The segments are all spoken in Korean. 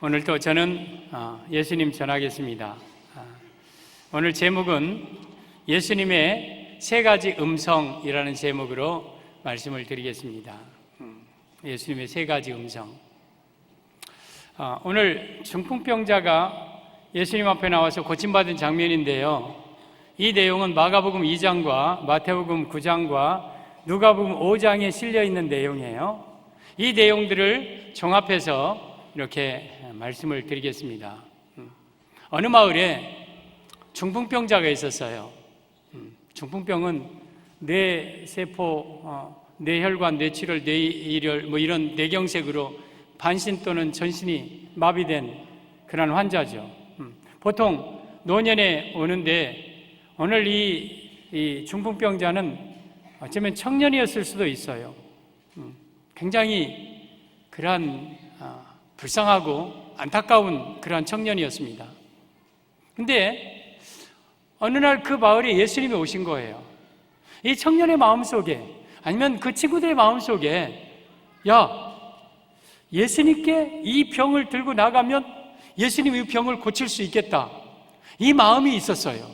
오늘도 저는 예수님 전하겠습니다. 오늘 제목은 예수님의 세 가지 음성이라는 제목으로 말씀을 드리겠습니다. 예수님의 세 가지 음성. 오늘 중풍병자가 예수님 앞에 나와서 고침받은 장면인데요, 이 내용은 마가복음 2장과 마태복음 9장과 누가복음 5장에 실려 있는 내용이에요. 이 내용들을 종합해서 이렇게 말씀을 드리겠습니다. 어느 마을에 중풍병자가 있었어요. 중풍병은 뇌세포, 뇌혈관, 뇌출혈, 뇌일혈 이런 뇌경색으로 반신 또는 전신이 마비된 그런 환자죠. 보통 노년에 오는데 오늘 이 중풍병자는 어쩌면 청년이었을 수도 있어요. 굉장히 그러한 불쌍하고 안타까운 그러한 청년이었습니다. 근데 어느 날 그 마을에 예수님이 오신 거예요. 이 청년의 마음속에, 아니면 그 친구들의 마음속에, 야, 예수님께 이 병을 들고 나가면 예수님이 이 병을 고칠 수 있겠다, 이 마음이 있었어요.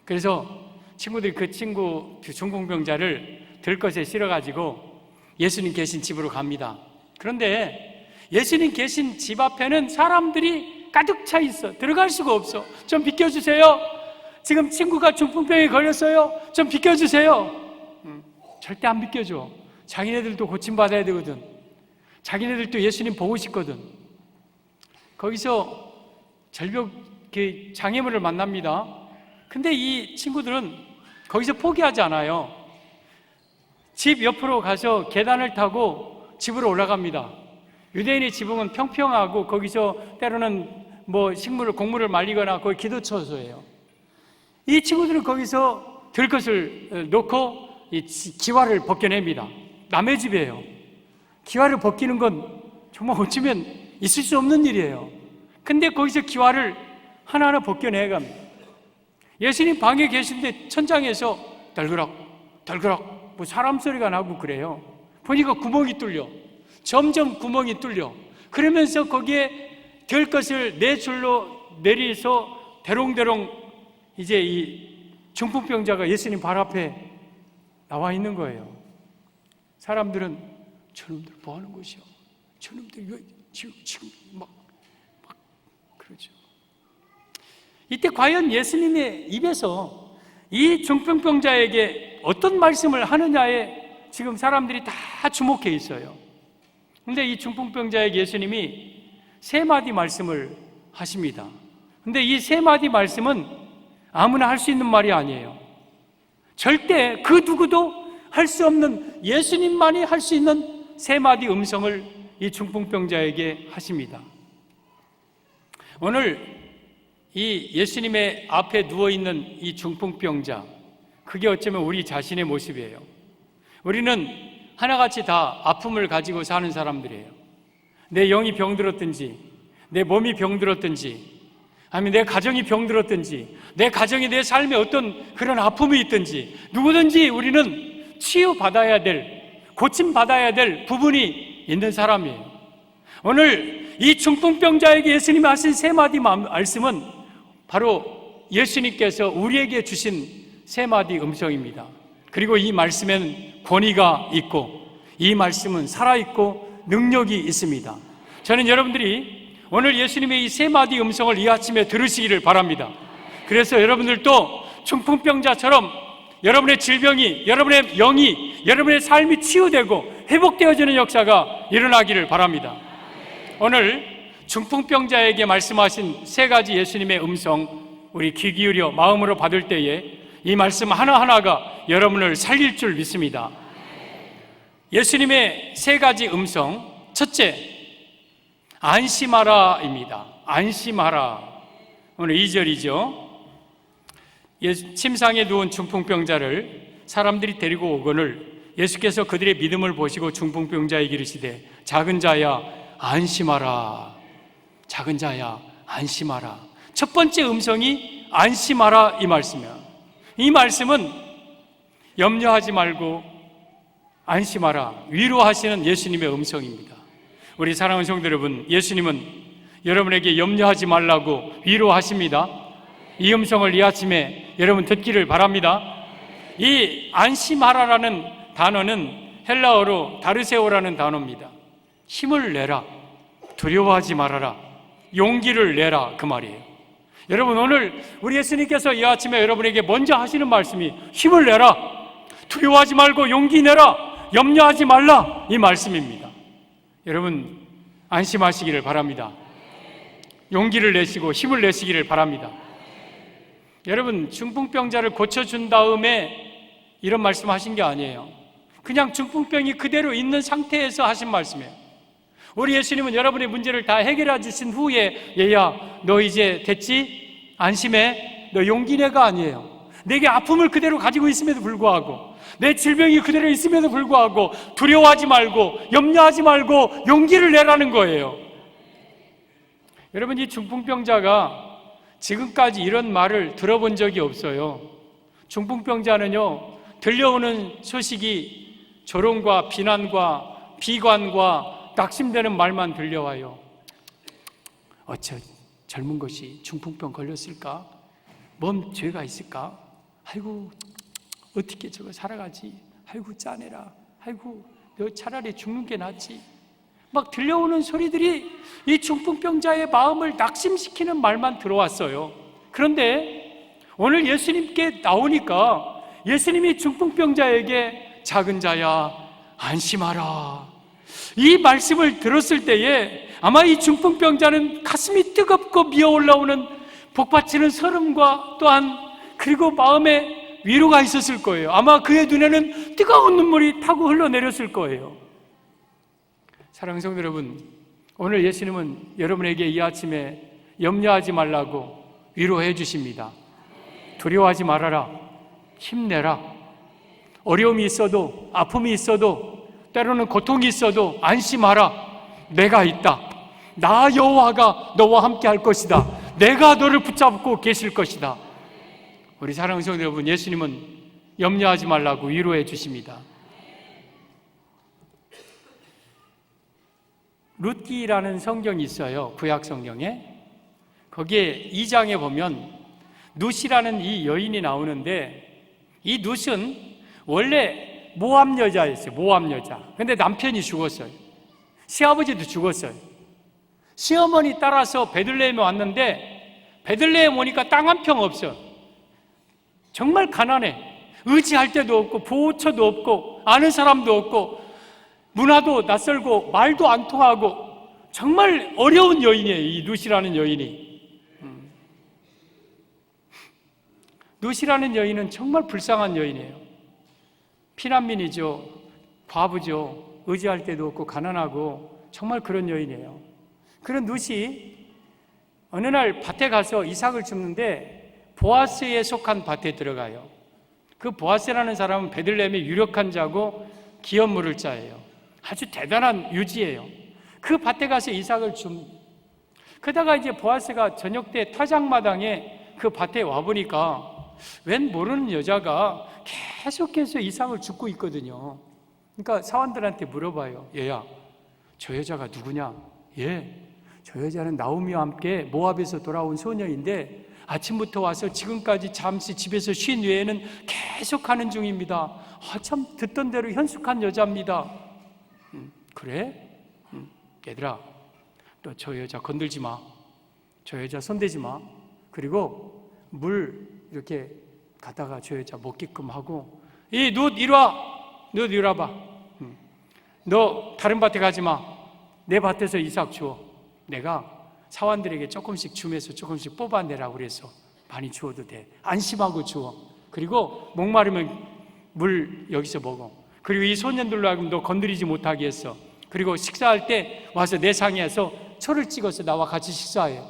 그래서 친구들이 그 중풍병자를 들것에 실어가지고 예수님 계신 집으로 갑니다. 그런데 예수님 계신 집 앞에는 사람들이 가득 차 있어. 들어갈 수가 없어. 좀 비켜주세요. 지금 친구가 중풍병에 걸렸어요. 좀 비켜주세요. 절대 안 비켜줘. 자기네들도 고침받아야 되거든. 자기네들도 예수님 보고 싶거든. 거기서 절벽 장애물을 만납니다. 근데 이 친구들은 거기서 포기하지 않아요. 집 옆으로 가서 계단을 타고 집으로 올라갑니다. 유대인의 지붕은 평평하고 거기서 때로는 곡물을 말리거나 거기 기도처소예요. 이 친구들은 거기서 들것을 놓고 이 기와를 벗겨냅니다. 남의 집이에요. 기와를 벗기는 건 정말 어쩌면 있을 수 없는 일이에요. 근데 거기서 기와를 하나하나 벗겨내갑니다. 예수님 방에 계신데 천장에서 덜그럭 사람 소리가 나고 그래요. 보니까 구멍이 뚫려. 점점 구멍이 뚫려. 그러면서 거기에 될 것을 네 줄로 내리서 대롱대롱 이제 이 중풍병자가 예수님 발 앞에 나와 있는 거예요. 사람들은 저놈들 뭐 하는 것이야? 저놈들 왜 지금 막 그러죠. 이때 과연 예수님의 입에서 이 중풍병자에게 어떤 말씀을 하느냐에 지금 사람들이 다 주목해 있어요. 근데 이 중풍병자에게 예수님이 세 마디 말씀을 하십니다. 근데 이 세 마디 말씀은 아무나 할 수 있는 말이 아니에요. 절대 그 누구도 할 수 없는, 예수님만이 할 수 있는 세 마디 음성을 이 중풍병자에게 하십니다. 오늘 이 예수님의 앞에 누워있는 이 중풍병자, 그게 어쩌면 우리 자신의 모습이에요. 우리는 하나같이 다 아픔을 가지고 사는 사람들이에요. 내 영이 병들었든지, 내 몸이 병들었든지, 아니면 내 가정이 병들었든지, 내 가정이 내 삶에 어떤 그런 아픔이 있든지, 누구든지 우리는 치유받아야 될, 고침받아야 될 부분이 있는 사람이에요. 오늘 이 중풍병자에게 예수님이 하신 세 마디 말씀은 바로 예수님께서 우리에게 주신 세 마디 음성입니다. 그리고 이 말씀에는 권위가 있고, 이 말씀은 살아있고 능력이 있습니다. 저는 여러분들이 오늘 예수님의 이 세 마디 음성을 이 아침에 들으시기를 바랍니다. 그래서 여러분들도 중풍병자처럼 여러분의 질병이, 여러분의 영이, 여러분의 삶이 치유되고 회복되어지는 역사가 일어나기를 바랍니다. 오늘 중풍병자에게 말씀하신 세 가지 예수님의 음성, 우리 귀 기울여 마음으로 받을 때에 이 말씀 하나하나가 여러분을 살릴 줄 믿습니다. 예수님의 세 가지 음성, 첫째, 안심하라입니다. 안심하라. 오늘 2절이죠. 침상에 누운 중풍병자를 사람들이 데리고 오거늘 예수께서 그들의 믿음을 보시고 중풍병자에게 이르시되 작은 자야 안심하라. 작은 자야 안심하라. 첫 번째 음성이 안심하라 이 말씀이야. 이 말씀은 염려하지 말고 안심하라, 위로하시는 예수님의 음성입니다. 우리 사랑하는 성도 여러분, 예수님은 여러분에게 염려하지 말라고 위로하십니다. 이 음성을 이 아침에 여러분 듣기를 바랍니다. 이 안심하라라는 단어는 헬라어로 다르세오라는 단어입니다. 힘을 내라, 두려워하지 말아라, 용기를 내라, 그 말이에요. 여러분, 오늘 우리 예수님께서 이 아침에 여러분에게 먼저 하시는 말씀이 힘을 내라, 두려워하지 말고 용기 내라, 염려하지 말라, 이 말씀입니다. 여러분, 안심하시기를 바랍니다. 용기를 내시고 힘을 내시기를 바랍니다. 여러분, 중풍병자를 고쳐준 다음에 이런 말씀 하신 게 아니에요. 그냥 중풍병이 그대로 있는 상태에서 하신 말씀이에요. 우리 예수님은 여러분의 문제를 다 해결해 주신 후에 얘야, 너 이제 됐지? 안심해. 너 용기 내가 아니에요. 내게 아픔을 그대로 가지고 있음에도 불구하고, 내 질병이 그대로 있음에도 불구하고 두려워하지 말고 염려하지 말고 용기를 내라는 거예요. 여러분, 이 중풍병자가 지금까지 이런 말을 들어본 적이 없어요. 중풍병자는요, 들려오는 소식이 조롱과 비난과 비관과 낙심되는 말만 들려와요. 어째 젊은 것이 중풍병 걸렸을까? 뭔 죄가 있을까? 아이고, 어떻게 저거 살아가지? 아이고, 짜내라. 아이고, 너 차라리 죽는 게 낫지. 막 들려오는 소리들이 이 중풍병자의 마음을 낙심시키는 말만 들어왔어요. 그런데 오늘 예수님께 나오니까 예수님이 중풍병자에게 작은 자야, 안심하라, 이 말씀을 들었을 때에 아마 이 중풍병자는 가슴이 뜨겁고 미어 올라오는 복받치는 설움과 또한 그리고 마음에 위로가 있었을 거예요. 아마 그의 눈에는 뜨거운 눈물이 타고 흘러내렸을 거예요. 사랑하는 성도 여러분, 오늘 예수님은 여러분에게 이 아침에 염려하지 말라고 위로해 주십니다. 두려워하지 말아라, 힘내라. 어려움이 있어도, 아픔이 있어도, 때로는 고통이 있어도 안심하라. 내가 있다. 나 여호와가 너와 함께 할 것이다. 내가 너를 붙잡고 계실 것이다. 우리 사랑하는 성도 여러분, 예수님은 염려하지 말라고 위로해 주십니다. 룻기라는 성경이 있어요. 구약 성경에. 거기에 2장에 보면 룻이라는 이 여인이 나오는데, 이 룻은 원래 모압 여자였어요. 모압 여자. 근데 남편이 죽었어요. 시아버지도 죽었어요. 시어머니 따라서 베들레헴에 왔는데 베들레헴 오니까 땅 한 평 없어. 정말 가난해. 의지할 데도 없고 보호처도 없고 아는 사람도 없고 문화도 낯설고 말도 안 통하고 정말 어려운 여인이에요. 이 룻이라는 여인이. 룻이라는 여인은 정말 불쌍한 여인이에요. 피난민이죠. 과부죠. 의지할 데도 없고 가난하고 정말 그런 여인이에요. 그런 룻이 어느 날 밭에 가서 이삭을 줍는데 보아스에 속한 밭에 들어가요. 그 보아스라는 사람은 베들레헴의 유력한 자고 기업 물을 자예요. 아주 대단한 유지예요. 그 밭에 가서 이삭을 그러다가 이제 보아스가 저녁 때 타작마당에 그 밭에 와보니까 웬 모르는 여자가 계속해서 이삭을 줍고 있거든요. 그러니까 사원들한테 물어봐요. 얘야, 저 여자가 누구냐? 저 여자는 나오미와 함께 모압에서 돌아온 소녀인데 아침부터 와서 지금까지 잠시 집에서 쉰 외에는 계속 하는 중입니다. 참 듣던 대로 현숙한 여자입니다. 그래? 얘들아, 너 저 여자 건들지 마. 저 여자 손대지 마. 그리고 물 이렇게 갖다가 저 여자 먹게끔 하고, 이 룻 이리 와. 너 이리 와봐. 너 다른 밭에 가지 마. 내 밭에서 이삭 주워. 내가 사원들에게 조금씩 주면서 조금씩 뽑아내라고 그래서 많이 주워도 돼. 안심하고 주워. 그리고 목마르면 물 여기서 먹어. 그리고 이 소년들로 하여금 너 건드리지 못하게 했어. 그리고 식사할 때 와서 내 상에서 초를 찍어서 나와 같이 식사해.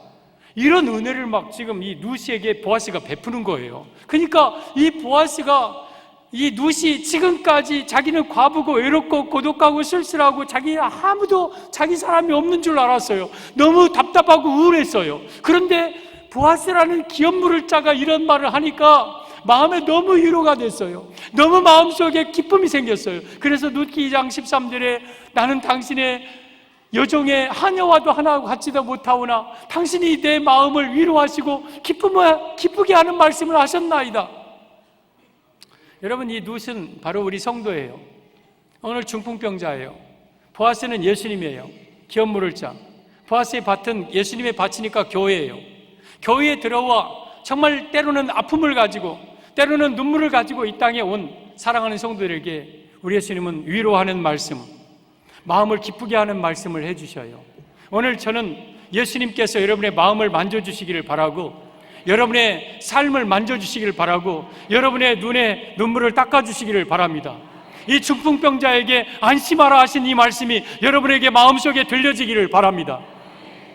이런 은혜를 막 지금 이 룻에게 보아스가 베푸는 거예요. 그러니까 이 보아스가, 이 룻이 지금까지 자기는 과부고 외롭고 고독하고 쓸쓸하고 아무도 자기 사람이 없는 줄 알았어요. 너무 답답하고 우울했어요. 그런데 보아스라는 기업 물을 자가 이런 말을 하니까 마음에 너무 위로가 됐어요. 너무 마음속에 기쁨이 생겼어요. 그래서 룻기 2장 13절에 나는 당신의 여종의 하녀와도 하나 같지도 못하오나 당신이 내 마음을 위로하시고 기쁘게 하는 말씀을 하셨나이다. 여러분, 이 룻은 바로 우리 성도예요. 오늘 중풍병자예요. 보아스는 예수님이에요. 기업 물을 자. 보아스의 밭은 예수님의 밭이니까 교회예요. 교회에 들어와 정말 때로는 아픔을 가지고 때로는 눈물을 가지고 이 땅에 온 사랑하는 성도들에게 우리 예수님은 위로하는 말씀, 마음을 기쁘게 하는 말씀을 해주셔요. 오늘 저는 예수님께서 여러분의 마음을 만져주시기를 바라고, 여러분의 삶을 만져주시기를 바라고, 여러분의 눈에 눈물을 닦아주시기를 바랍니다. 이 중풍병자에게 안심하라 하신 이 말씀이 여러분에게 마음속에 들려지기를 바랍니다.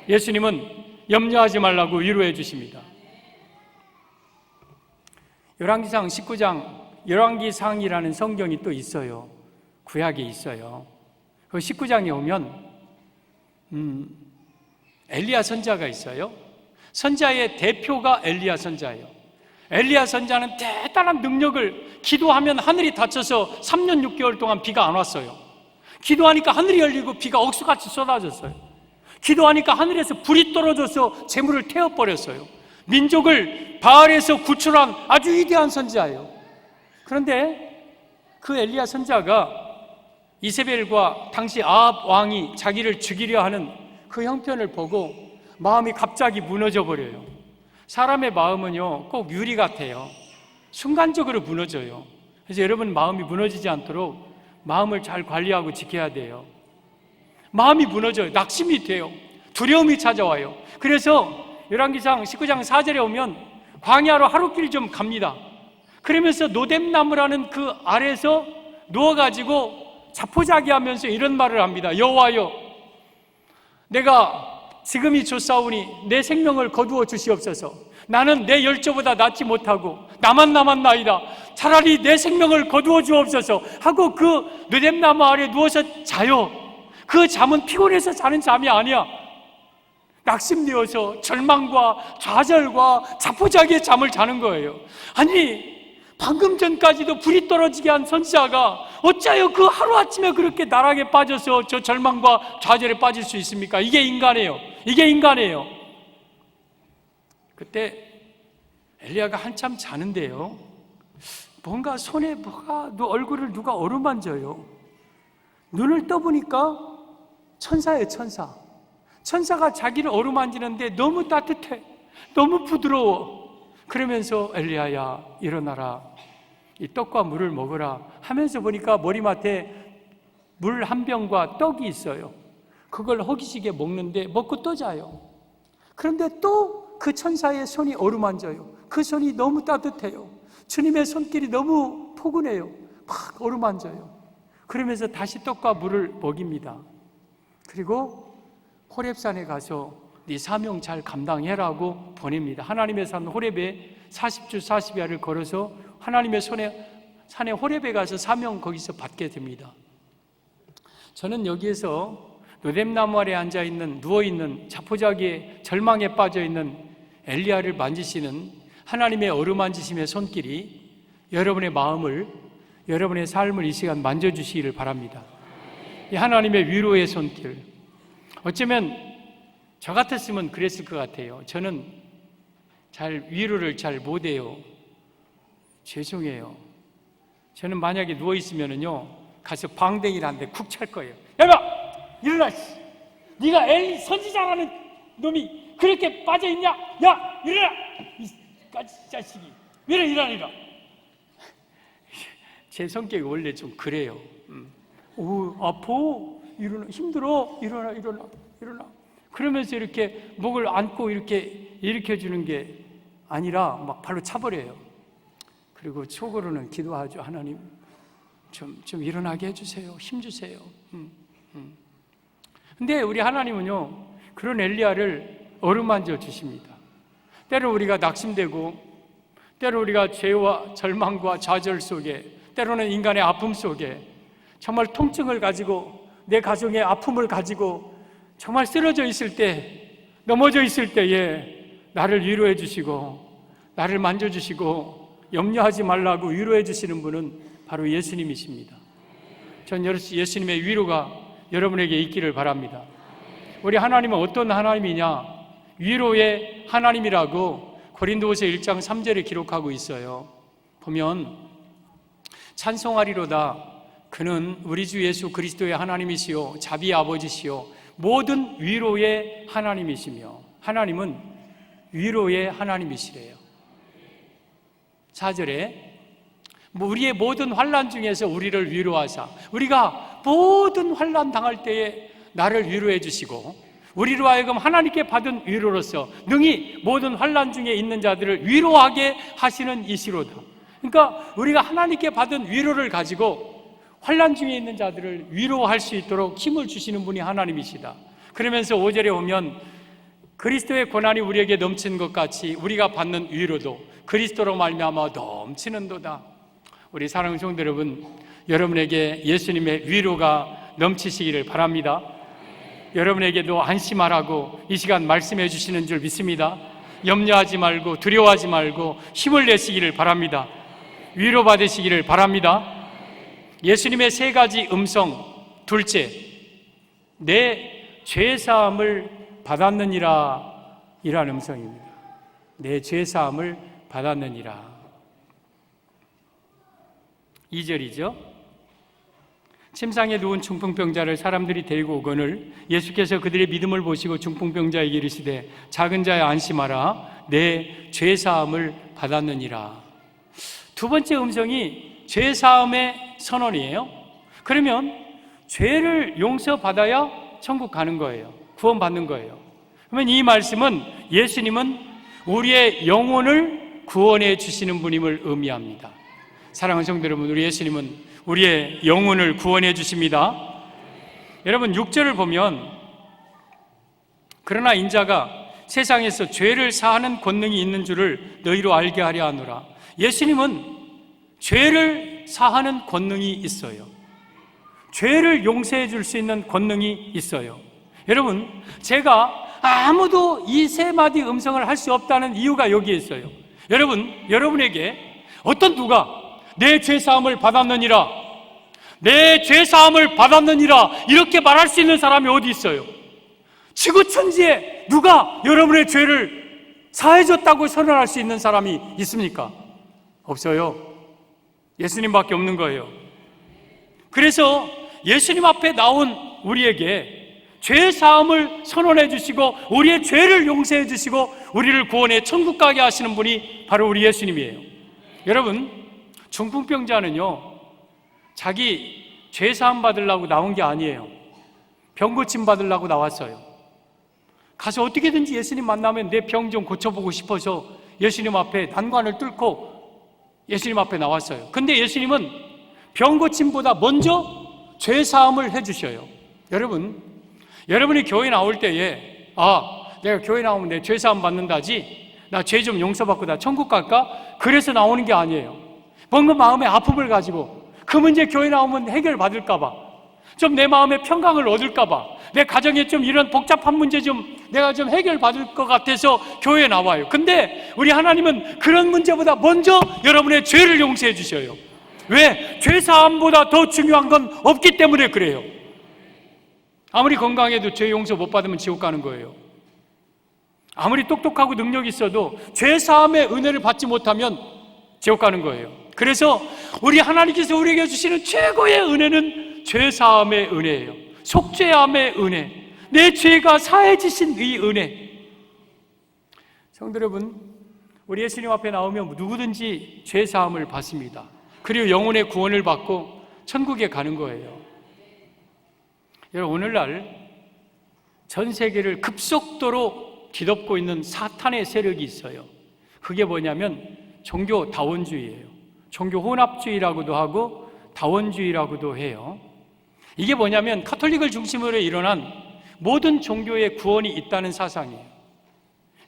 예수님은 염려하지 말라고 위로해 주십니다. 열왕기상 19장 열왕기상이라는 성경이 또 있어요. 구약에 있어요. 그 19장에 오면 엘리야 선자가 있어요. 선자의 대표가 엘리야 선자예요. 엘리야 선자는 대단한 능력을, 기도하면 하늘이 닫혀서 3년 6개월 동안 비가 안 왔어요. 기도하니까 하늘이 열리고 비가 억수같이 쏟아졌어요. 기도하니까 하늘에서 불이 떨어져서 재물을 태워버렸어요. 민족을 바알에서 구출한 아주 위대한 선지자예요. 그런데 그 엘리야 선자가 이세벨과 당시 아합 왕이 자기를 죽이려 하는 그 형편을 보고 마음이 갑자기 무너져 버려요. 사람의 마음은요, 꼭 유리 같아요. 순간적으로 무너져요. 그래서 여러분, 마음이 무너지지 않도록 마음을 잘 관리하고 지켜야 돼요. 마음이 무너져요. 낙심이 돼요. 두려움이 찾아와요. 그래서 열왕기상 19장 4절에 오면 광야로 하루길 좀 갑니다. 그러면서 노뎀나무라는 그 아래에서 누워가지고 자포자기하면서 이런 말을 합니다. 여호와여, 내가 지금이 좋사오니 내 생명을 거두어 주시옵소서. 나는 내 열조보다 낫지 못하고 나만 남았나이다. 차라리 내 생명을 거두어 주옵소서 하고 그 노뎀나무 아래 누워서 자요. 그 잠은 피곤해서 자는 잠이 아니야. 낙심되어서 절망과 좌절과 자포자기의 잠을 자는 거예요. 아니, 방금 전까지도 불이 떨어지게 한 선지자가 어찌하여 그 하루아침에 그렇게 나락에 빠져서 저 절망과 좌절에 빠질 수 있습니까? 이게 인간이에요. 이게 인간이에요. 그때 엘리야가 한참 자는데요, 뭔가 손에 얼굴을 누가 어루만져요. 눈을 떠보니까 천사예요. 천사가 자기를 어루만지는데 너무 따뜻해, 너무 부드러워. 그러면서 엘리야야, 일어나라, 이 떡과 물을 먹으라 하면서 보니까 머리맡에 물 한 병과 떡이 있어요. 그걸 허기지게 먹는데 먹고 또 자요. 그런데 또 그 천사의 손이 어루만져요. 그 손이 너무 따뜻해요. 주님의 손길이 너무 포근해요. 막 어루만져요. 그러면서 다시 떡과 물을 먹입니다. 그리고 호렙산에 가서 네 사명 잘 감당해라고 보냅니다. 하나님의 산 호렙에 40주 40야를 걸어서 하나님의 산에 호렙에 가서 사명 거기서 받게 됩니다. 저는 여기에서 노뎀나무 아래 앉아있는, 누워있는, 자포자기에 절망에 빠져있는 엘리야를 만지시는 하나님의 어루만지심의 손길이 여러분의 마음을, 여러분의 삶을 이 시간 만져주시기를 바랍니다. 이 하나님의 위로의 손길, 어쩌면 저 같았으면 그랬을 것 같아요. 저는 위로를 잘 못해요. 죄송해요. 저는 만약에 누워있으면요, 가서 방댕이를 한 대 쿡 찰 거예요. 야마! 일어나! 네가 엘리 선지자라는 놈이 그렇게 빠져있냐? 야! 일어나! 이 자식이! 일어나! 제 성격이 원래 좀 그래요. 아파! 일어나! 힘들어! 일어나! 그러면서 이렇게 목을 안고 이렇게 일으켜주는 게 아니라 막 발로 차버려요. 그리고 속으로는 기도하죠. 하나님, 좀 일어나게 해주세요. 힘주세요. 근데 우리 하나님은요, 그런 엘리야를 어루만져 주십니다. 때로 우리가 낙심되고, 때로 우리가 죄와 절망과 좌절 속에, 때로는 인간의 아픔 속에 정말 통증을 가지고, 내 가정의 아픔을 가지고 정말 쓰러져 있을 때, 넘어져 있을 때에 나를 위로해 주시고 나를 만져주시고 염려하지 말라고 위로해 주시는 분은 바로 예수님이십니다. 전 예수님의 위로가 여러분에게 있기를 바랍니다. 우리 하나님은 어떤 하나님이냐? 위로의 하나님이라고 고린도후서 1장 3절에 기록하고 있어요. 보면 찬송하리로다. 그는 우리 주 예수 그리스도의 하나님이시요 자비의 아버지시요 모든 위로의 하나님이시며, 하나님은 위로의 하나님이시래요. 4절에 우리의 모든 환난 중에서 우리를 위로하사, 우리가 모든 환난 당할 때에 나를 위로해 주시고 우리로 하여금 하나님께 받은 위로로서 능히 모든 환난 중에 있는 자들을 위로하게 하시는 이시로다. 그러니까 우리가 하나님께 받은 위로를 가지고 환난 중에 있는 자들을 위로할 수 있도록 힘을 주시는 분이 하나님이시다. 그러면서 5절에 오면 그리스도의 고난이 우리에게 넘치는 것 같이 우리가 받는 위로도 그리스도로 말미암아 넘치는도다. 우리 사랑하는 성도 여러분, 여러분에게 예수님의 위로가 넘치시기를 바랍니다. 여러분에게도 안심하라고 이 시간 말씀해 주시는 줄 믿습니다. 염려하지 말고 두려워하지 말고 힘을 내시기를 바랍니다. 위로받으시기를 바랍니다. 예수님의 3가지 음성, 둘째, 내 죄사함을 받았느니라, 이란 음성입니다. 내 죄사함을 받았느니라. 2절이죠. 침상에 누운 중풍병자를 사람들이 데리고 오거늘 예수께서 그들의 믿음을 보시고 중풍병자에게 이르시되 작은 자야 안심하라, 내 죄사함을 받았느니라. 두 번째 음성이 죄사함의 선언이에요. 그러면 죄를 용서받아야 천국 가는 거예요. 구원받는 거예요. 그러면 이 말씀은 예수님은 우리의 영혼을 구원해 주시는 분임을 의미합니다. 사랑하는 성도 여러분, 우리 예수님은 우리의 영혼을 구원해 주십니다. 여러분 6절을 보면 그러나 인자가 세상에서 죄를 사하는 권능이 있는 줄을 너희로 알게 하려 하노라. 예수님은 죄를 사하는 권능이 있어요. 죄를 용서해 줄 수 있는 권능이 있어요. 여러분, 제가 아무도 이 3마디 음성을 할 수 없다는 이유가 여기에 있어요. 여러분에게 어떤 누가 내 죄사함을 받았느니라, 내 죄사함을 받았느니라 이렇게 말할 수 있는 사람이 어디 있어요? 지구천지에 누가 여러분의 죄를 사해줬다고 선언할 수 있는 사람이 있습니까? 없어요. 예수님밖에 없는 거예요. 그래서 예수님 앞에 나온 우리에게 죄사함을 선언해 주시고 우리의 죄를 용서해 주시고 우리를 구원해 천국 가게 하시는 분이 바로 우리 예수님이에요. 여러분, 중풍병자는요, 자기 죄사함 받으려고 나온 게 아니에요. 병 고침 받으려고 나왔어요. 가서 어떻게든지 예수님 만나면 내 병 좀 고쳐보고 싶어서 예수님 앞에 난관을 뚫고 예수님 앞에 나왔어요. 근데 예수님은 병 고침보다 먼저 죄사함을 해주셔요. 여러분이 교회 나올 때에 내가 교회 나오면 내 죄사함 받는다지, 나 죄 좀 용서받고 나 천국 갈까? 그래서 나오는 게 아니에요. 뭔가 마음의 아픔을 가지고 그 문제 교회 나오면 해결받을까봐, 좀 내 마음의 평강을 얻을까봐, 내 가정에 좀 이런 복잡한 문제 좀 내가 좀 해결받을 것 같아서 교회에 나와요. 근데 우리 하나님은 그런 문제보다 먼저 여러분의 죄를 용서해 주셔요. 왜? 죄사함보다 더 중요한 건 없기 때문에 그래요. 아무리 건강해도 죄 용서 못 받으면 지옥 가는 거예요. 아무리 똑똑하고 능력이 있어도 죄사함의 은혜를 받지 못하면 지옥 가는 거예요. 그래서 우리 하나님께서 우리에게 주시는 최고의 은혜는 죄사함의 은혜예요. 속죄함의 은혜, 내 죄가 사해지신 이 은혜. 성도 여러분, 우리 예수님 앞에 나오면 누구든지 죄사함을 받습니다. 그리고 영혼의 구원을 받고 천국에 가는 거예요. 여러분, 오늘날 전 세계를 급속도로 뒤덮고 있는 사탄의 세력이 있어요. 그게 뭐냐면 종교 다원주의예요. 종교 혼합주의라고도 하고 다원주의라고도 해요. 이게 뭐냐면 카톨릭을 중심으로 일어난 모든 종교의 구원이 있다는 사상이에요.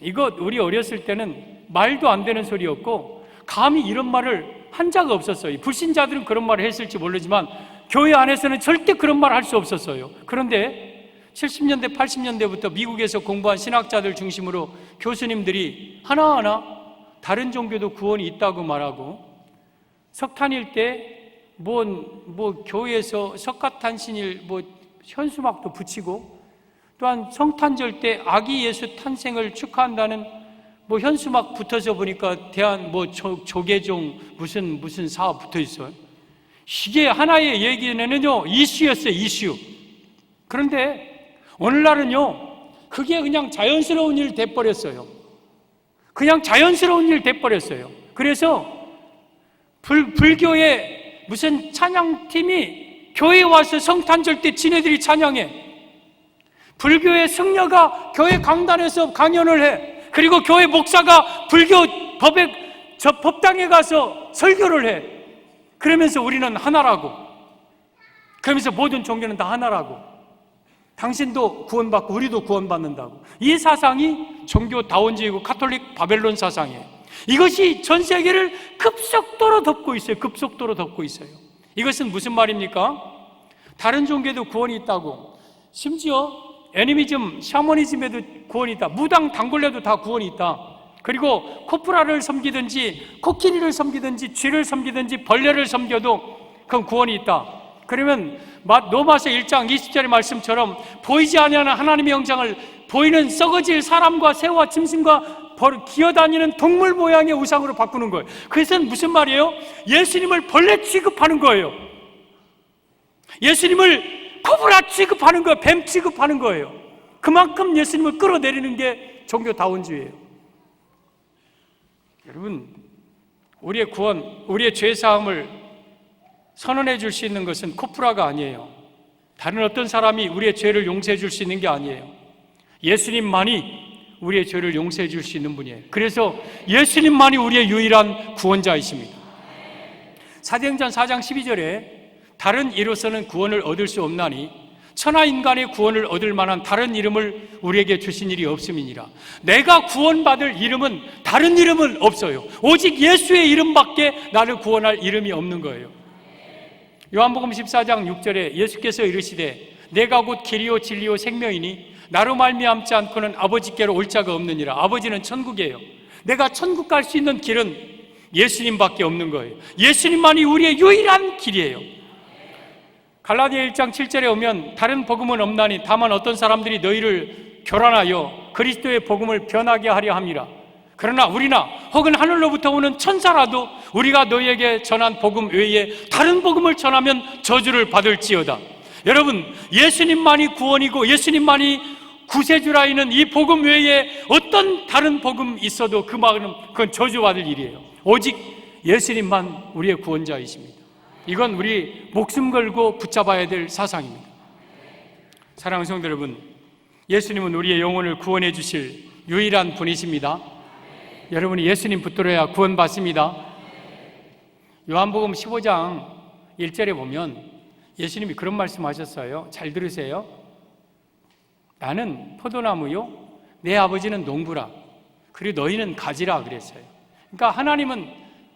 이거 우리 어렸을 때는 말도 안 되는 소리였고 감히 이런 말을 한 적 없었어요. 불신자들은 그런 말을 했을지 모르지만 교회 안에서는 절대 그런 말 할 수 없었어요. 그런데 70년대, 80년대부터 미국에서 공부한 신학자들 중심으로 교수님들이 하나하나 다른 종교도 구원이 있다고 말하고, 석탄일 때 교회에서 석가탄신일 현수막도 붙이고 또한 성탄절 때 아기 예수 탄생을 축하한다는 현수막 붙어서 보니까 대한 조계종 무슨 사업 붙어 있어요. 이게 하나의 얘기는요, 이슈였어요, 이슈. 그런데 오늘날은요, 그게 그냥 자연스러운 일 돼버렸어요. 그냥 자연스러운 일 돼버렸어요. 그래서 불교의 무슨 찬양팀이 교회에 와서 성탄절 때 지네들이 찬양해. 불교의 승려가 교회 강단에서 강연을 해. 그리고 교회 목사가 불교 법당에 가서 설교를 해. 그러면서 우리는 하나라고. 그러면서 모든 종교는 다 하나라고. 당신도 구원받고 우리도 구원받는다고. 이 사상이 종교다원주의고 카톨릭 바벨론 사상이에요. 이것이 전 세계를 급속도로 덮고 있어요. 급속도로 덮고 있어요. 이것은 무슨 말입니까? 다른 종교에도 구원이 있다고. 심지어 애니미즘, 샤머니즘에도 구원이 있다. 무당, 당골레도 다 구원이 있다. 그리고 코프라를 섬기든지 코끼리를 섬기든지 쥐를 섬기든지 벌레를 섬겨도 그건 구원이 있다. 그러면 로마서 1장 20절의 말씀처럼 보이지 아니하는 하나님의 형상을 보이는 썩어질 사람과 새와 짐승과 기어다니는 동물 모양의 우상으로 바꾸는 거예요. 그것은 무슨 말이에요? 예수님을 벌레 취급하는 거예요. 예수님을 코브라 취급하는 거예요. 뱀 취급하는 거예요. 그만큼 예수님을 끌어내리는 게 종교다원주의예요. 여러분, 우리의 구원, 우리의 죄사함을 선언해 줄 수 있는 것은 코프라가 아니에요. 다른 어떤 사람이 우리의 죄를 용서해 줄 수 있는 게 아니에요. 예수님만이 우리의 죄를 용서해 줄 수 있는 분이에요. 그래서 예수님만이 우리의 유일한 구원자이십니다. 사도행전 4장 12절에 다른 이로서는 구원을 얻을 수 없나니 천하 인간의 구원을 얻을 만한 다른 이름을 우리에게 주신 일이 없음이니라. 내가 구원받을 이름은 다른 이름은 없어요. 오직 예수의 이름밖에 나를 구원할 이름이 없는 거예요. 요한복음 14장 6절에 예수께서 이르시되 내가 곧 길이요 진리요 생명이니 나로 말미암지 않고는 아버지께로 올 자가 없느니라. 아버지는 천국이에요. 내가 천국 갈 수 있는 길은 예수님밖에 없는 거예요. 예수님만이 우리의 유일한 길이에요. 갈라디아 1장 7절에 오면 다른 복음은 없나니 다만 어떤 사람들이 너희를 교란하여 그리스도의 복음을 변하게 하려 함이라. 그러나 우리나 혹은 하늘로부터 오는 천사라도 우리가 너희에게 전한 복음 외에 다른 복음을 전하면 저주를 받을지어다. 여러분, 예수님만이 구원이고 예수님만이 구세주라이는 이 복음 외에 어떤 다른 복음 있어도 그 말은 그건 저주받을 일이에요. 오직 예수님만 우리의 구원자이십니다. 이건 우리 목숨 걸고 붙잡아야 될 사상입니다. 사랑하는 성도 여러분, 예수님은 우리의 영혼을 구원해 주실 유일한 분이십니다. 여러분이 예수님 붙들어야 구원받습니다. 요한복음 15장 1절에 보면 예수님이 그런 말씀하셨어요. 잘 들으세요. 나는 포도나무요, 내 아버지는 농부라. 그리고 너희는 가지라 그랬어요. 그러니까 하나님은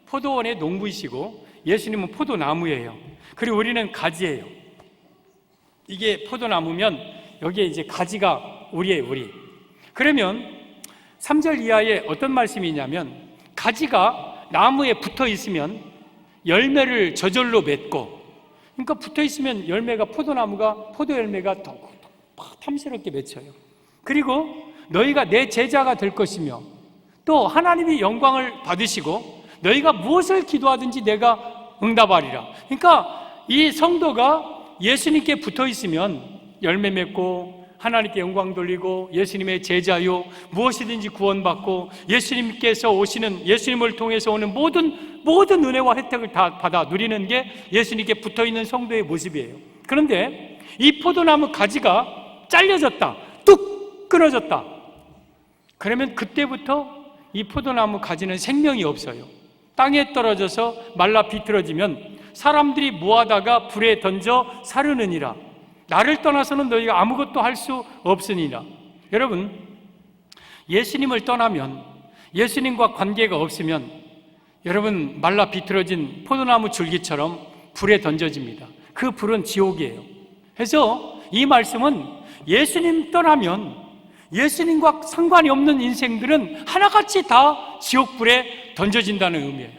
포도원의 농부이시고 예수님은 포도나무예요. 그리고 우리는 가지예요. 이게 포도나무면 여기에 이제 가지가 우리예요, 우리. 그러면 3절 이하에 어떤 말씀이 있냐면 가지가 나무에 붙어 있으면 열매를 저절로 맺고, 그러니까 붙어 있으면 열매가 포도나무가 포도 열매가 더 탐스럽게 맺혀요. 그리고 너희가 내 제자가 될 것이며 또 하나님이 영광을 받으시고 너희가 무엇을 기도하든지 내가 응답하리라. 그러니까 이 성도가 예수님께 붙어 있으면 열매 맺고 하나님께 영광 돌리고 예수님의 제자요, 무엇이든지 구원받고 예수님께서 오시는, 예수님을 통해서 오는 모든 은혜와 혜택을 다 받아 누리는 게 예수님께 붙어있는 성도의 모습이에요. 그런데 이 포도나무 가지가 잘려졌다, 뚝 끊어졌다. 그러면 그때부터 이 포도나무 가지는 생명이 없어요. 땅에 떨어져서 말라 비틀어지면 사람들이 모아다가 불에 던져 사르느니라. 나를 떠나서는 너희가 아무것도 할 수 없으니라. 여러분, 예수님을 떠나면, 예수님과 관계가 없으면 여러분 말라 비틀어진 포도나무 줄기처럼 불에 던져집니다. 그 불은 지옥이에요. 그래서 이 말씀은 예수님 떠나면 예수님과 상관이 없는 인생들은 하나같이 다 지옥불에 던져진다는 의미예요.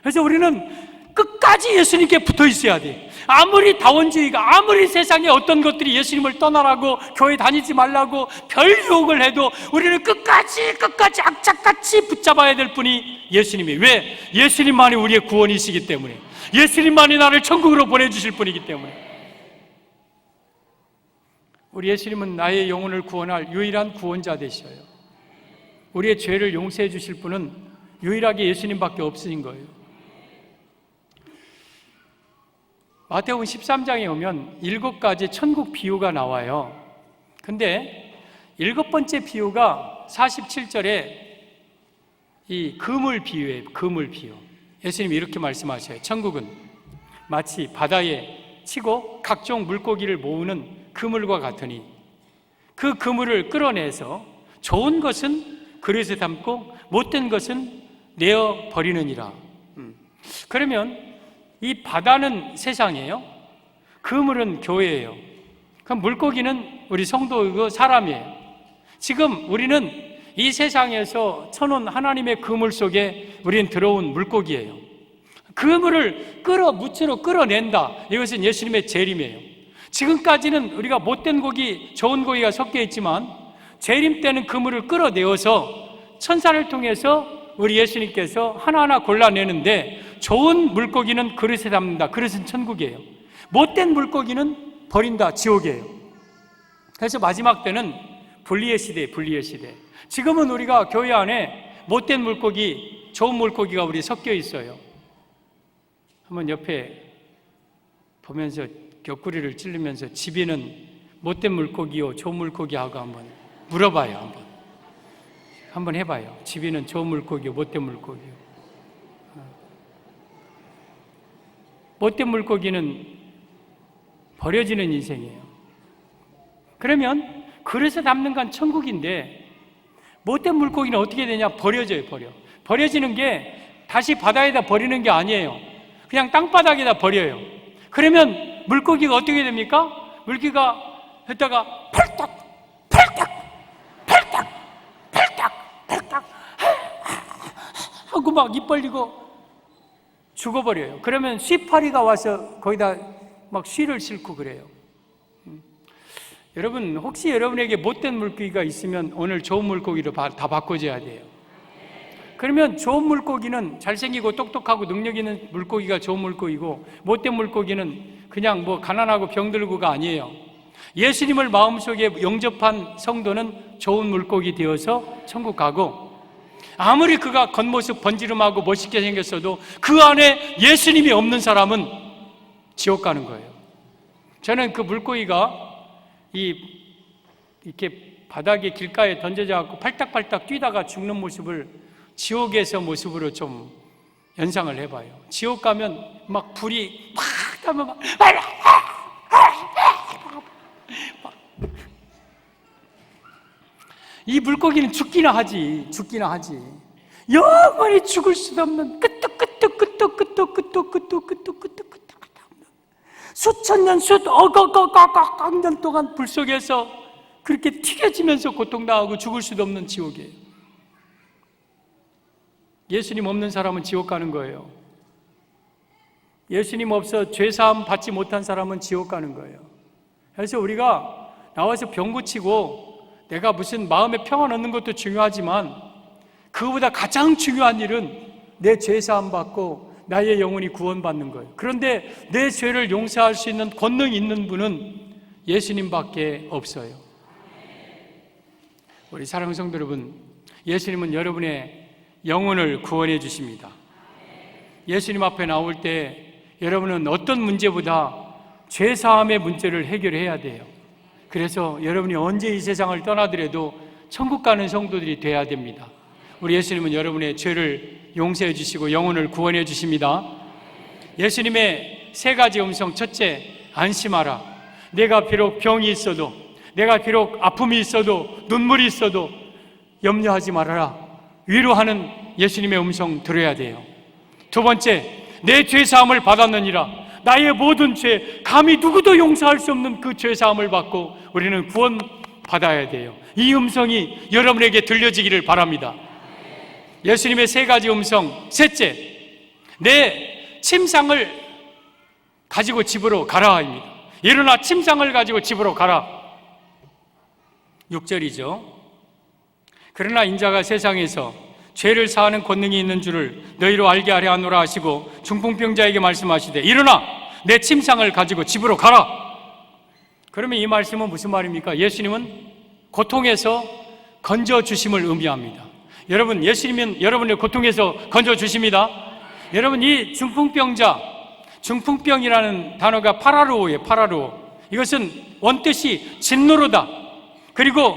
그래서 우리는 끝까지 예수님께 붙어 있어야 돼. 아무리 다원주의가, 아무리 세상에 어떤 것들이 예수님을 떠나라고, 교회 다니지 말라고 별 유혹을 해도 우리는 끝까지 악착같이 붙잡아야 될 분이 예수님이에요. 왜? 예수님만이 우리의 구원이시기 때문에, 예수님만이 나를 천국으로 보내주실 분이기 때문에. 우리 예수님은 나의 영혼을 구원할 유일한 구원자 되셔요. 우리의 죄를 용서해 주실 분은 유일하게 예수님밖에 없으신 거예요. 마태복음 13장에 오면 7가지 천국 비유가 나와요. 근데 7번째 비유가 47절에 이 그물 비유예요. 그물 비유. 예수님이 이렇게 말씀하셔요. 천국은 마치 바다에 치고 각종 물고기를 모으는 그물과 같으니 그 그물을 끌어내서 좋은 것은 그릇에 담고 못된 것은 내어 버리느니라. 그러면 이 바다는 세상이에요. 그물은 교회예요. 그럼 물고기는 우리 성도이고 사람이에요. 지금 우리는 이 세상에서 쳐놓은 하나님의 그물 속에 우리는 들어온 물고기예요. 그물을 무치로 끌어낸다. 이것은 예수님의 재림이에요. 지금까지는 우리가 못된 고기, 좋은 고기가 섞여 있지만 재림 때는 그물을 끌어내어서 천사를 통해서 우리 예수님께서 하나하나 골라내는데, 좋은 물고기는 그릇에 담는다. 그릇은 천국이에요. 못된 물고기는 버린다. 지옥이에요. 그래서 마지막 때는 분리의 시대예요. 분리의 시대. 지금은 우리가 교회 안에 못된 물고기, 좋은 물고기가 우리 섞여 있어요. 한번 옆에 보면서 옆구리를 찌르면서 집에는 못된 물고기요, 좋은 물고기하고 한번 물어봐요. 한번 해봐요. 집에는 좋은 물고기요, 못된 물고기요. 못된 물고기는 버려지는 인생이에요. 그러면 그래서 담는 건 천국인데, 못된 물고기는 어떻게 되냐? 버려져요. 버려지는 게 다시 바다에다 버리는 게 아니에요. 그냥 땅바닥에다 버려요. 그러면 물고기가 어떻게 됩니까? 물고기가 했다가 펄떡 하고 막 입 벌리고 죽어버려요. 그러면 쉬파리가 와서 거기다 막 쉬를 싣고 그래요. 여러분, 혹시 여러분에게 못된 물고기가 있으면 오늘 좋은 물고기로 다 바꿔줘야 돼요. 그러면 좋은 물고기는 잘생기고 똑똑하고 능력 있는 물고기가 좋은 물고기고, 못된 물고기는 그냥 뭐 가난하고 병들고가 아니에요. 예수님을 마음속에 영접한 성도는 좋은 물고기 되어서 천국 가고, 아무리 그가 겉모습 번지름하고 멋있게 생겼어도 그 안에 예수님이 없는 사람은 지옥 가는 거예요. 저는 그 물고기가 이렇게 바닥에 길가에 던져져 갖고 팔딱팔딱 뛰다가 죽는 모습을 지옥에서 모습으로 좀 연상을 해봐요. 지옥 가면 막 불이 막 하면 막 이 물고기는 죽기나 하지. 영원히 죽을 수도 없는 수천 년, 억억 년 동안 불 속에서 그렇게 튀겨지면서 고통당하고 죽을 수도 없는 지옥이에요. 예수님 없는 사람은 지옥 가는 거예요. 예수님 없어 죄사함 받지 못한 사람은 지옥 가는 거예요. 그래서 우리가 나와서 병 고치고 내가 무슨 마음의 평안 얻는 것도 중요하지만, 그거보다 가장 중요한 일은 내 죄사함 받고 나의 영혼이 구원받는 거예요. 그런데 내 죄를 용서할 수 있는 권능이 있는 분은 예수님밖에 없어요. 우리 사랑하는 성도 여러분, 예수님은 여러분의 영혼을 구원해 주십니다. 예수님 앞에 나올 때 여러분은 어떤 문제보다 죄사함의 문제를 해결해야 돼요. 그래서 여러분이 언제 이 세상을 떠나더라도 천국 가는 성도들이 돼야 됩니다. 우리 예수님은 여러분의 죄를 용서해 주시고 영혼을 구원해 주십니다. 예수님의 3가지 음성. 첫째, 안심하라. 내가 비록 병이 있어도, 내가 비록 아픔이 있어도, 눈물이 있어도 염려하지 말아라. 위로하는 예수님의 음성 들어야 돼요. 2번째, 내 죄사함을 받았느니라. 나의 모든 죄, 감히 누구도 용서할 수 없는 그 죄사함을 받고 우리는 구원받아야 돼요. 이 음성이 여러분에게 들려지기를 바랍니다. 예수님의 3가지 음성. 셋째, 내 침상을 가지고 집으로 가라입니다. 일어나 침상을 가지고 집으로 가라. 6절이죠. 그러나 인자가 세상에서 죄를 사하는 권능이 있는 줄을 너희로 알게 하려 하노라 하시고 중풍병자에게 말씀하시되 일어나 내 침상을 가지고 집으로 가라. 그러면 이 말씀은 무슨 말입니까? 예수님은 고통에서 건져주심을 의미합니다. 여러분, 예수님은 여러분의 고통에서 건져주십니다. 여러분, 이 중풍병이라는 단어가 파라루오예요. 파라루오. 이것은 원뜻이 진노로다, 그리고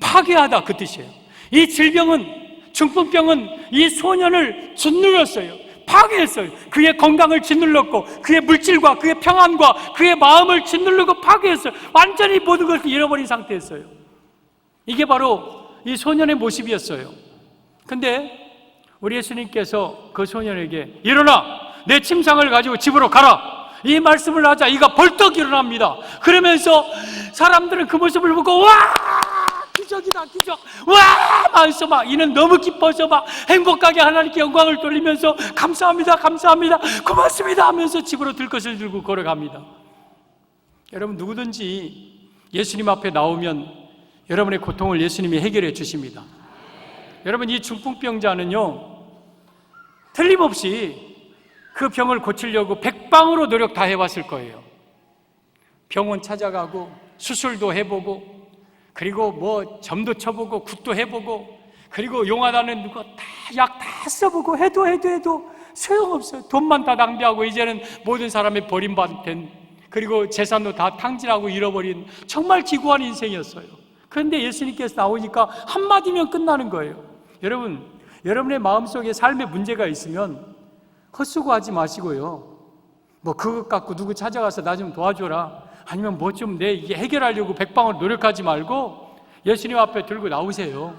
파괴하다, 그 뜻이에요. 이 질병은, 중풍병은 이 소년을 짓눌렀어요. 파괴했어요. 그의 건강을 짓눌렀고, 그의 물질과 그의 평안과 그의 마음을 짓누르고 파괴했어요. 완전히 모든 것을 잃어버린 상태였어요. 이게 바로 이 소년의 모습이었어요. 근데 우리 예수님께서 그 소년에게 일어나 내 침상을 가지고 집으로 가라, 이 말씀을 하자 이가 벌떡 일어납니다. 그러면서 사람들은 그 모습을 보고 와, 기적이다, 기적, 와 하면서 막 이는 너무 기뻐서 막 행복하게 하나님께 영광을 돌리면서 감사합니다, 감사합니다, 고맙습니다 하면서 집으로 들 것을 들고 걸어갑니다. 여러분, 누구든지 예수님 앞에 나오면 여러분의 고통을 예수님이 해결해 주십니다. 여러분, 이 중풍병자는요, 틀림없이 그 병을 고치려고 백방으로 노력 다 해봤을 거예요. 병원 찾아가고 수술도 해보고, 그리고 뭐 점도 쳐보고 굿도 해보고, 그리고 용하다는 누가 다 약 다 써보고 해도 소용없어요. 돈만 다 낭비하고 이제는 모든 사람이 버림받은, 그리고 재산도 다 탕진하고 잃어버린 정말 기구한 인생이었어요. 그런데 예수님께서 나오니까 한마디면 끝나는 거예요. 여러분, 여러분의 마음속에 삶의 문제가 있으면 헛수고하지 마시고요, 뭐 그것 갖고 누구 찾아가서 나 좀 도와줘라, 아니면 뭐 좀 내 이게 해결하려고 백방으로 노력하지 말고 예수님 앞에 들고 나오세요.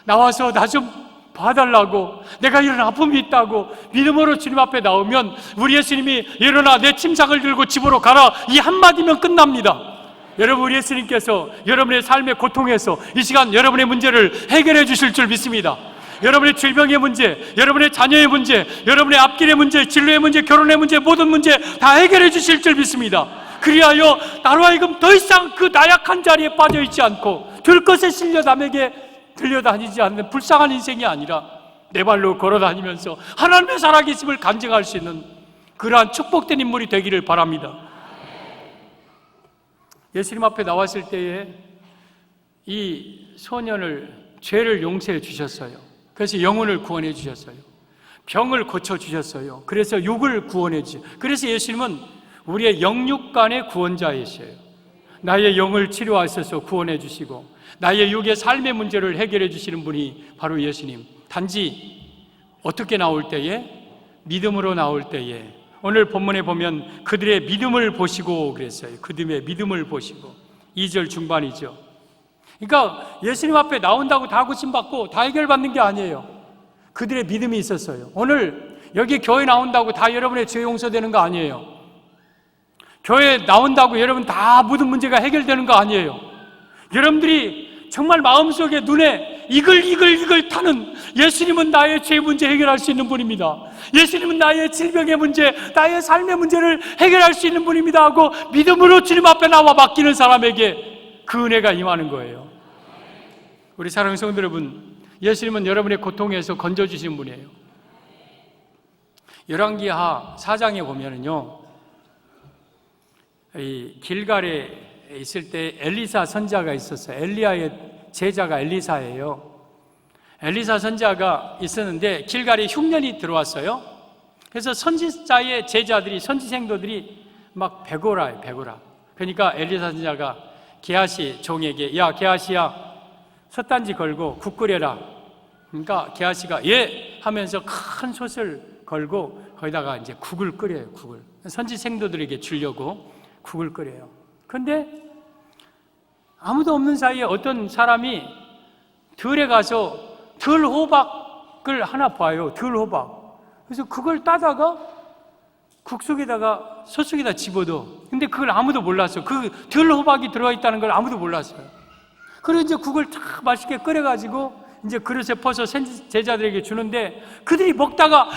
나와서 나 좀 봐달라고, 내가 이런 아픔이 있다고 믿음으로 주님 앞에 나오면 우리 예수님이 일어나 내 침상을 들고 집으로 가라, 이 한마디면 끝납니다. 여러분, 우리 예수님께서 여러분의 삶의 고통에서 이 시간 여러분의 문제를 해결해 주실 줄 믿습니다. 여러분의 질병의 문제, 여러분의 자녀의 문제, 여러분의 앞길의 문제, 진로의 문제, 결혼의 문제, 모든 문제 다 해결해 주실 줄 믿습니다. 그리하여 나로 하여금 더 이상 그 나약한 자리에 빠져있지 않고 들것에 실려 남에게 들려다니지 않는 불쌍한 인생이 아니라 내 발로 걸어다니면서 하나님의 살아계심을 간증할 수 있는 그러한 축복된 인물이 되기를 바랍니다. 예수님 앞에 나왔을 때에 이 소년을, 죄를 용서해 주셨어요. 그래서 영혼을 구원해 주셨어요. 병을 고쳐 주셨어요. 그래서 육을 구원해 주셨어요. 그래서 예수님은 우리의 영육간의 구원자이셔요. 나의 영을 치료하셔서 구원해 주시고 나의 육의 삶의 문제를 해결해 주시는 분이 바로 예수님. 단지 어떻게 나올 때에? 믿음으로 나올 때에. 오늘 본문에 보면 그들의 믿음을 보시고 그랬어요. 그들의 믿음을 보시고. 2절 중반이죠. 그러니까 예수님 앞에 나온다고 다 고침받고 다 해결받는 게 아니에요. 그들의 믿음이 있었어요. 오늘 여기 교회 나온다고 다 여러분의 죄 용서되는 거 아니에요. 교회 나온다고 여러분 다 모든 문제가 해결되는 거 아니에요. 여러분들이 정말 마음속에 눈에 이글이글 타는 예수님은 나의 죄 문제 해결할 수 있는 분입니다. 예수님은 나의 질병의 문제, 나의 삶의 문제를 해결할 수 있는 분입니다 하고 믿음으로 주님 앞에 나와 맡기는 사람에게 그 은혜가 임하는 거예요. 우리 사랑하는 성도 여러분, 예수님은 여러분의 고통에서 건져주신 분이에요. 열왕기하 4장에 보면은요, 이 길갈에 있을 때 엘리사 선지자가 있었어요. 엘리야의 제자가 엘리사예요. 엘리사 선지자가 있었는데 길갈에 흉년이 들어왔어요. 그래서 선지자의 제자들이, 선지생도들이 막 배고라요, 배고라. 그러니까 엘리사 선지자가 게하시 종에게, 야 게하시야, 솥단지 걸고 국 끓여라. 그러니까 게하시가 예 하면서 큰 솥을 걸고 거기다가 이제 국을 끓여요. 국을 선지생도들에게 주려고 국을 끓여요. 그런데 아무도 없는 사이에 어떤 사람이 들에 가서 들호박을 하나 봐요. 들호박. 그래서 그걸 따다가 국 속에다가 솥 속에다 집어넣어. 근데 그걸 아무도 몰랐어요. 그 들호박이 들어가 있다는 걸 아무도 몰랐어요. 그래서 이제 국을 탁 맛있게 끓여가지고 이제 그릇에 퍼서 제자들에게 주는데 그들이 먹다가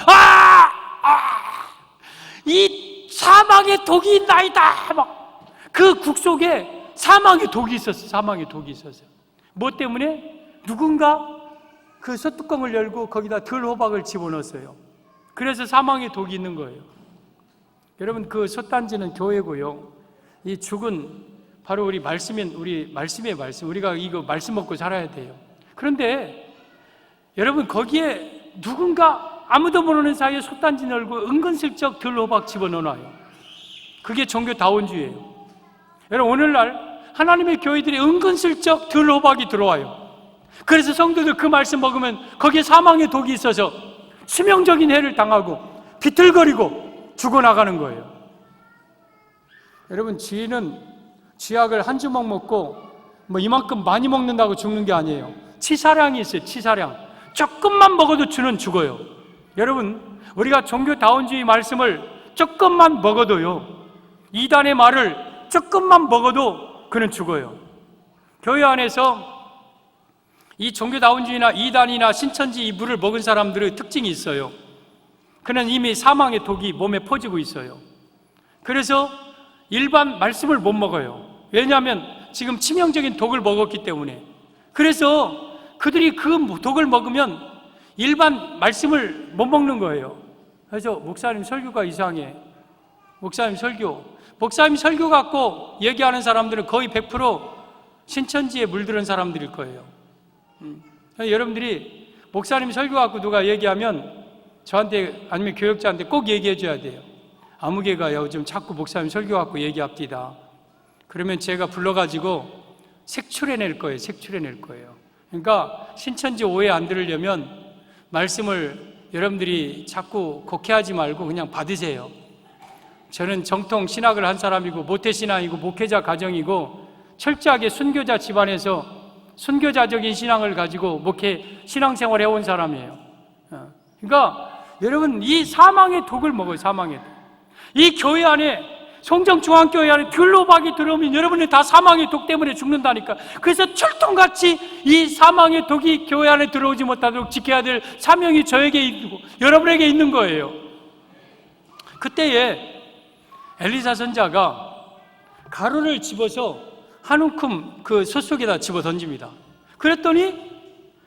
이 사망의 독이 있나이다. 막 그 국 속에 사망의 독이 있었어. 사망의 독이 있었어요. 뭐 때문에? 누군가 그 솥뚜껑을 열고 거기다 들호박을 집어넣었어요. 그래서 사망의 독이 있는 거예요. 여러분, 그 솥단지는 교회고요. 이 죽은 바로 우리 말씀의 말씀. 우리가 이거 말씀 먹고 살아야 돼요. 그런데 여러분, 거기에 누군가 아무도 모르는 사이에 솥단지 열고 은근슬쩍 들호박 집어넣어놔요. 그게 종교다원주의예요. 여러분, 오늘날 하나님의 교회들이 은근슬쩍 들호박이 들어와요. 그래서 성도들 그 말씀 먹으면 거기에 사망의 독이 있어서 치명적인 해를 당하고 비틀거리고 죽어나가는 거예요. 여러분, 쥐는 쥐약을 한 주먹 먹고 뭐 이만큼 많이 먹는다고 죽는 게 아니에요. 치사량이 있어요. 치사량. 조금만 먹어도 쥐는 죽어요. 여러분, 우리가 종교다원주의 말씀을 조금만 먹어도요, 이단의 말을 조금만 먹어도 그는 죽어요. 교회 안에서 이 종교다원주의나 이단이나 신천지 이 물을 먹은 사람들의 특징이 있어요. 그는 이미 사망의 독이 몸에 퍼지고 있어요. 그래서 일반 말씀을 못 먹어요. 왜냐하면 지금 치명적인 독을 먹었기 때문에. 그래서 그들이 그 독을 먹으면 일반 말씀을 못 먹는 거예요. 그래서 목사님 설교가 이상해. 목사님 설교 갖고 얘기하는 사람들은 거의 100% 신천지에 물들은 사람들일 거예요. 여러분들이 목사님 설교 갖고 누가 얘기하면 저한테 아니면 교역자한테 꼭 얘기해 줘야 돼요. 아무개가 요즘 자꾸 목사님 설교 갖고 얘기합디다. 그러면 제가 불러가지고 색출해낼 거예요. 색출해낼 거예요. 그러니까 신천지 오해 안 들으려면 말씀을 여러분들이 자꾸 곡해하지 말고 그냥 받으세요. 저는 정통 신학을 한 사람이고 모태신앙이고 목회자 가정이고 철저하게 순교자 집안에서 순교자적인 신앙을 가지고 목회 신앙생활 해온 사람이에요. 그러니까 여러분, 이 사망의 독을 먹어요. 사망의 독. 이 교회 안에, 송정중앙교회 안에 들호박이 들어오면 여러분이 다 사망의 독 때문에 죽는다니까. 그래서 철통같이 이 사망의 독이 교회 안에 들어오지 못하도록 지켜야 될 사명이 저에게 있고 여러분에게 있는 거예요. 그때에 엘리사 선자가 가루를 집어서 한 움큼 그 솥 속에다 집어 던집니다. 그랬더니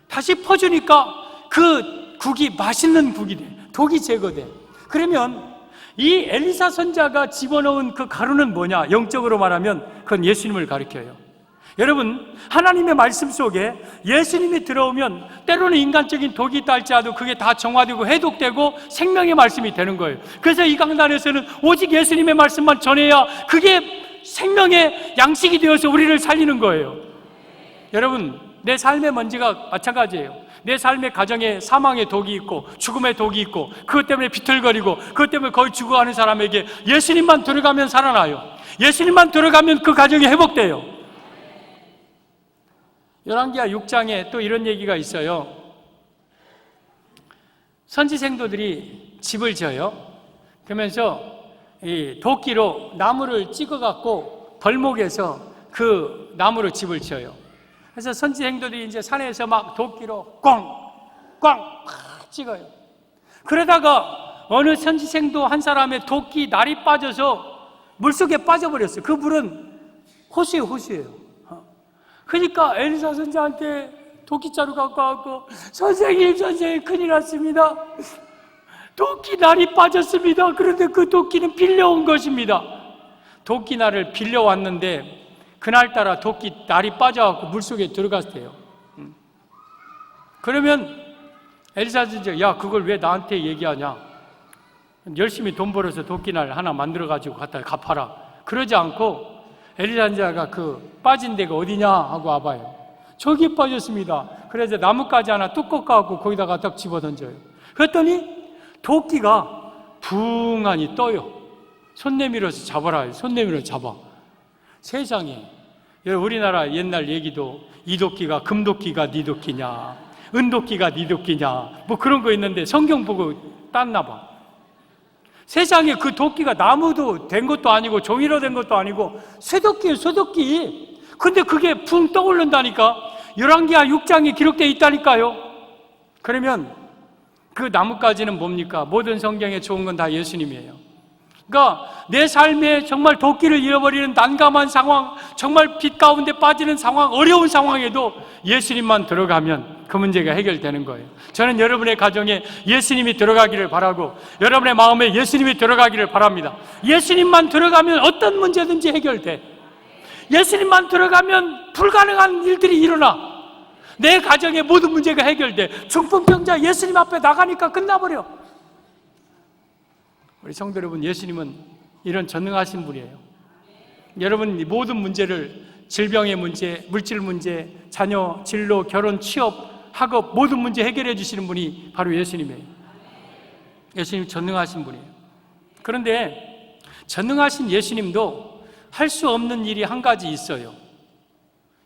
다시 퍼주니까 그 국이 맛있는 국이 돼. 독이 제거돼. 그러면 이 엘리사 선자가 집어넣은 그 가루는 뭐냐? 영적으로 말하면 그건 예수님을 가리켜요. 여러분, 하나님의 말씀 속에 예수님이 들어오면 때로는 인간적인 독이 있다 할지라도 그게 다 정화되고 해독되고 생명의 말씀이 되는 거예요. 그래서 이 강단에서는 오직 예수님의 말씀만 전해야 그게 생명의 양식이 되어서 우리를 살리는 거예요. 여러분, 내 삶의 먼지가 마찬가지예요. 내 삶의 가정에 사망의 독이 있고 죽음의 독이 있고 그것 때문에 비틀거리고 그것 때문에 거의 죽어가는 사람에게 예수님만 들어가면 살아나요. 예수님만 들어가면 그 가정이 회복돼요. 열왕기하 6장에 또 이런 얘기가 있어요. 선지생도들이 집을 지어요. 그러면서 이 도끼로 나무를 찍어갖고 벌목에서 그 나무로 집을 지어요. 그래서 선지생도들이 이제 산에서 막 도끼로 꽝꽝 찍어요. 그러다가 어느 선지생도 한 사람의 도끼 날이 빠져서 물속에 빠져버렸어요. 그 물은 호수예요. 그러니까 엘리사 선지한테 도끼자루 갖고 와서 선생님 큰일 났습니다. 도끼 날이 빠졌습니다. 그런데 그 도끼는 빌려온 것입니다. 도끼 날을 빌려왔는데 그날따라 도끼 날이 빠져갖고 물속에 들어갔대요. 그러면 엘리사 선지가 야, 그걸 왜 나한테 얘기하냐? 열심히 돈 벌어서 도끼 날 하나 만들어가지고 갖다 갚아라. 그러지 않고 엘리사 선지가 그 빠진 데가 어디냐 하고 와봐요. 저기 빠졌습니다. 그래서 나뭇가지 하나 뚜껑 까고 거기다가 딱 집어던져요. 그랬더니 도끼가 붕하니 떠요. 손 내밀어서 잡아라. 손 내밀어서 잡아. 세상에, 우리나라 옛날 얘기도 이 도끼가 금도끼가 네 도끼냐, 은도끼가 네 도끼냐, 뭐 그런 거 있는데 성경 보고 땄나 봐. 세상에 그 도끼가 나무도 된 것도 아니고 종이로 된 것도 아니고 쇠도끼예요, 쇠도끼. 근데 그게 붕 떠오른다니까. 열왕기하 6장에 기록되어 있다니까요. 그러면 그 나뭇가지는 뭡니까? 모든 성경에 좋은 건 다 예수님이에요. 그러니까 내 삶에 정말 도끼를 잃어버리는 난감한 상황, 정말 빛 가운데 빠지는 상황, 어려운 상황에도 예수님만 들어가면 그 문제가 해결되는 거예요. 저는 여러분의 가정에 예수님이 들어가기를 바라고 여러분의 마음에 예수님이 들어가기를 바랍니다. 예수님만 들어가면 어떤 문제든지 해결돼. 예수님만 들어가면 불가능한 일들이 일어나. 내 가정의 모든 문제가 해결돼. 중풍병자 예수님 앞에 나가니까 끝나버려. 우리 성도 여러분, 예수님은 이런 전능하신 분이에요. 여러분 모든 문제를, 질병의 문제, 물질 문제, 자녀, 진로, 결혼, 취업, 학업 모든 문제 해결해 주시는 분이 바로 예수님이에요. 예수님 전능하신 분이에요. 그런데 전능하신 예수님도 할 수 없는 일이 한 가지 있어요.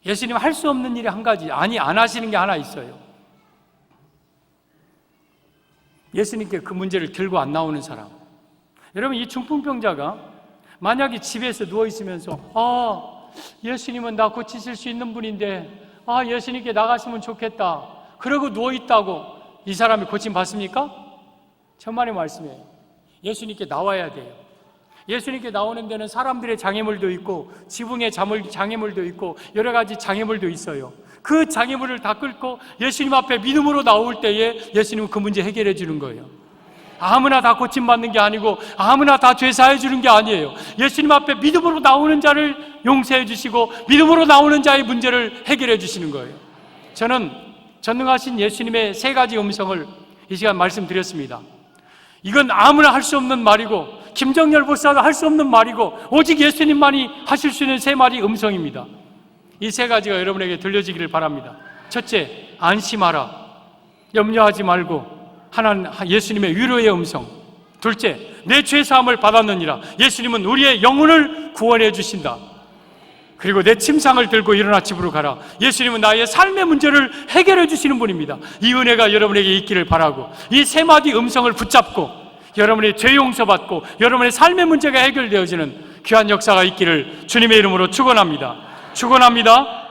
예수님 할 수 없는 일이 한 가지, 안 하시는 게 하나 있어요. 예수님께 그 문제를 들고 안 나오는 사람. 여러분, 이 중풍병자가 만약에 집에서 누워있으면서 예수님은 나 고치실 수 있는 분인데 예수님께 나가시면 좋겠다, 그러고 누워있다고 이 사람이 고침 받습니까? 천만의 말씀이에요. 예수님께 나와야 돼요. 예수님께 나오는 데는 사람들의 장애물도 있고 지붕의 장애물도 있고 여러 가지 장애물도 있어요. 그 장애물을 다 끓고 예수님 앞에 믿음으로 나올 때에 예수님은 그 문제 해결해 주는 거예요. 아무나 다 고침받는 게 아니고 아무나 다 죄 사해 주는 게 아니에요. 예수님 앞에 믿음으로 나오는 자를 용서해 주시고 믿음으로 나오는 자의 문제를 해결해 주시는 거예요. 저는 전능하신 예수님의 세 가지 음성을 이 시간 말씀드렸습니다. 이건 아무나 할 수 없는 말이고 김정열 목사도 할 수 없는 말이고 오직 예수님만이 하실 수 있는 세 마디 음성입니다. 이 세 가지가 여러분에게 들려지기를 바랍니다. 첫째, 안심하라. 염려하지 말고 하나는 예수님의 위로의 음성. 둘째, 내 죄사함을 받았느니라. 예수님은 우리의 영혼을 구원해 주신다. 그리고 내 침상을 들고 일어나 집으로 가라. 예수님은 나의 삶의 문제를 해결해 주시는 분입니다. 이 은혜가 여러분에게 있기를 바라고 이 세 마디 음성을 붙잡고 여러분의 죄 용서받고 여러분의 삶의 문제가 해결되어지는 귀한 역사가 있기를 주님의 이름으로 축원합니다. 축원합니다.